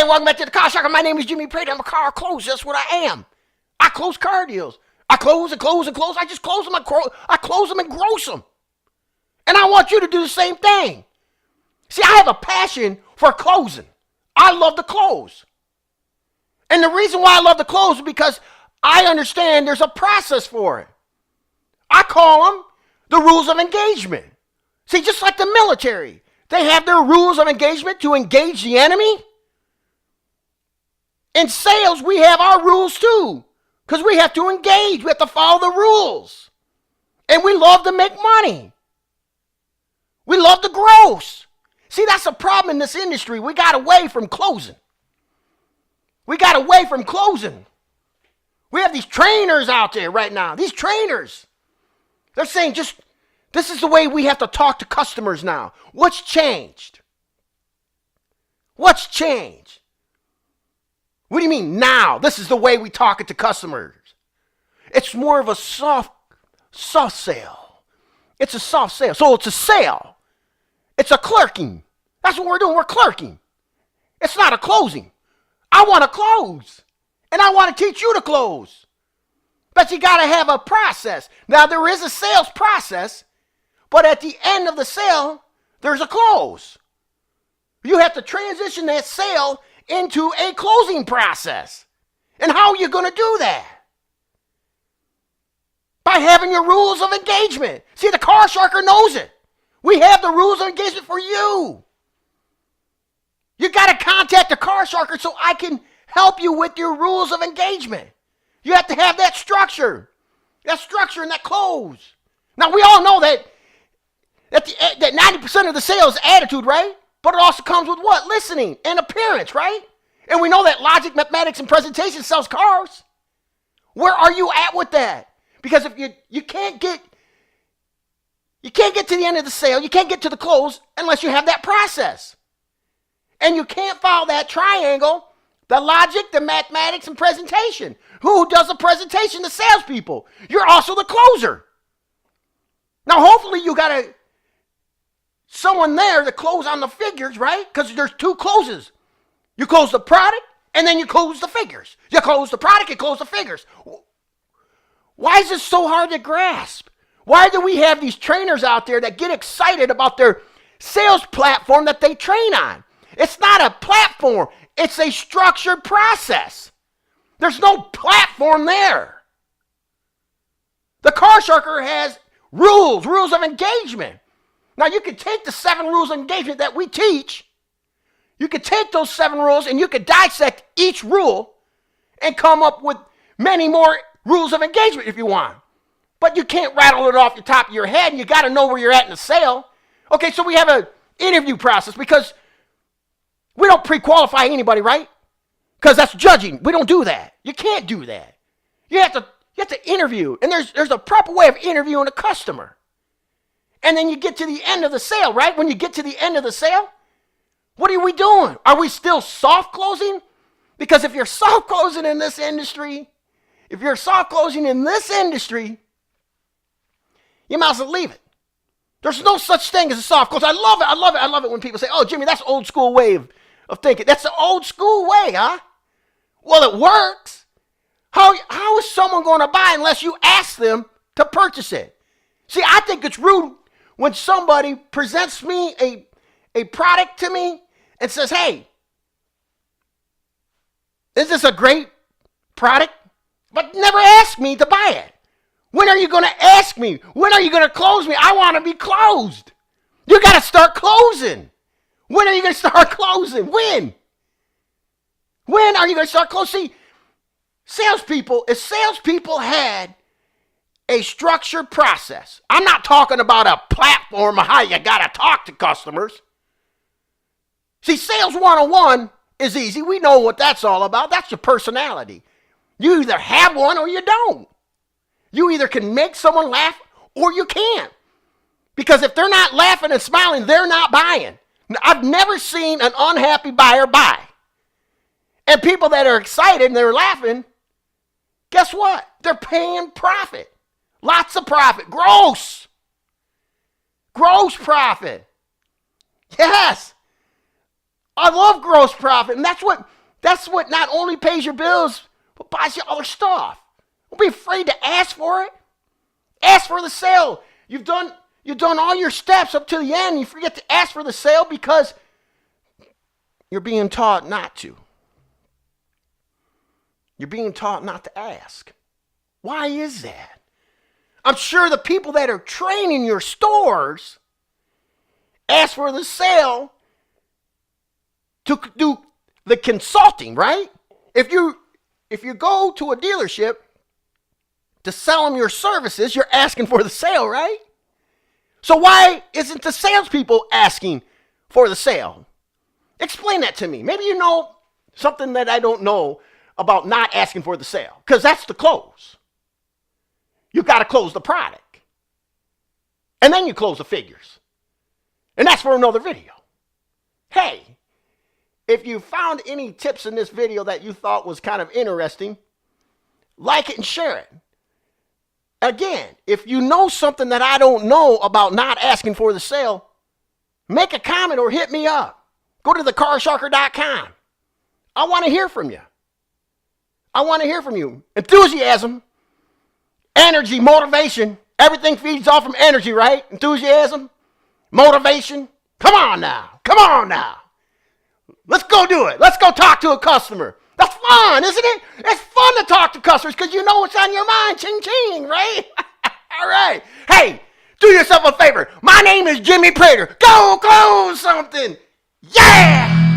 Hey, welcome back to the Car Shocker. My name is Jimmy Prater. I'm a car closer. That's what I am. I close car deals. I close and close and close. I just close them. I close them and gross them. And I want you to do the same thing. See, I have a passion for closing. I love to close. And the reason why I love to close is because I understand there's a process for it. I call them the rules of engagement. See, just like the military, they have their rules of engagement to engage the enemy. In sales, we have our rules too, because we have to engage. We have to follow the rules. And we love to make money. We love to gross. See, that's a problem in this industry. We got away from closing. We got away from closing. We have these trainers out there right now. These trainers. They're saying this is the way we have to talk to customers now. What's changed? What's changed? What do you mean now? This is the way we talk to customers. It's more of a soft sale. It's a soft sale. So it's a sale. It's a clerking. That's what we're doing. We're clerking. It's not a closing. I want to close. And I want to teach you to close. But you got to have a process. Now, there is a sales process, but at the end of the sale, there's a close. You have to transition that sale into a closing process. And how are you going to do that? By having your rules of engagement. See, the car sharker knows it. We have the rules of engagement for you. You got to contact the car sharker so I can help you with your rules of engagement. You have to have that structure and that close. Now, we all know that 90% of the sales is attitude, right? But it also comes with what? Listening and appearance, right? And we know that logic, mathematics, and presentation sells cars. Where are you at with that? Because if you can't get to the end of the sale, you can't get to the close unless you have that process. And you can't follow that triangle, the logic, the mathematics, and presentation. Who does the presentation? The salespeople. You're also the closer. Now, hopefully you got someone there to close on the figures, right? Because there's two closes. You close the product, and then you close the figures. You close the product, you close the figures. Why is this so hard to grasp? Why do we have these trainers out there that get excited about their sales platform that they train on? It's not a platform. It's a structured process. There's no platform there. The car sharker has rules of engagement. Now, you could take the 7 rules of engagement that we teach. You could take those 7 rules and you could dissect each rule and come up with many more rules of engagement if you want. But you can't rattle it off the top of your head, and you got to know where you're at in the sale. Okay, so we have an interview process because we don't pre-qualify anybody, right? Because that's judging. We don't do that. You can't do that. You have to interview, and there's a proper way of interviewing a customer. And then you get to the end of the sale, right? When you get to the end of the sale, what are we doing? Are we still soft closing? Because if you're soft closing in this industry, you might as well leave it. There's no such thing as a soft close. I love it when people say, oh, Jimmy, that's old school way of thinking. That's the old school way, huh? Well, it works. How is someone going to buy unless you ask them to purchase it? See, I think it's rude when somebody presents me a product to me and says, hey, is this a great product? But never ask me to buy it. When are you going to ask me? When are you going to close me? I want to be closed. You got to start closing. When are you going to start closing? When? When are you going to start closing? See, if salespeople had a structured process, I'm not talking about a platform of how you got to talk to customers. See, sales 101 is easy. We know what that's all about. That's your personality. You either have one or you don't. You either can make someone laugh or you can't. Because if they're not laughing and smiling, they're not buying. I've never seen an unhappy buyer buy. And people that are excited and they're laughing, guess what? They're paying profit. Lots of profit. Gross profit. Yes. I love gross profit, and that's what not only pays your bills, but buys you other stuff. Don't be afraid to ask for it. Ask for the sale. You've done all your steps up to the end. You forget to ask for the sale because you're being taught not to. You're being taught not to ask. Why is that? I'm sure the people that are training your stores ask for the sale to do the consulting, right? If you go to a dealership to sell them your services, you're asking for the sale, right? So why isn't the salespeople asking for the sale? Explain that to me. Maybe you know something that I don't know about not asking for the sale, because that's the close. You've got to close the product. And then you close the figures. And that's for another video. Hey, if you found any tips in this video that you thought was kind of interesting, like it and share it. Again, if you know something that I don't know about not asking for the sale, make a comment or hit me up. Go to thecarsharker.com. I want to hear from you. I want to hear from you. Enthusiasm, energy, motivation. Everything feeds off from energy, right? Enthusiasm, motivation. Come on now. Come on now. Let's go do it. Let's go talk to a customer. That's fun, isn't it? It's fun to talk to customers because you know what's on your mind. Ching, ching, right? All right. Hey, do yourself a favor. My name is Jimmy Prater. Go close something. Yeah!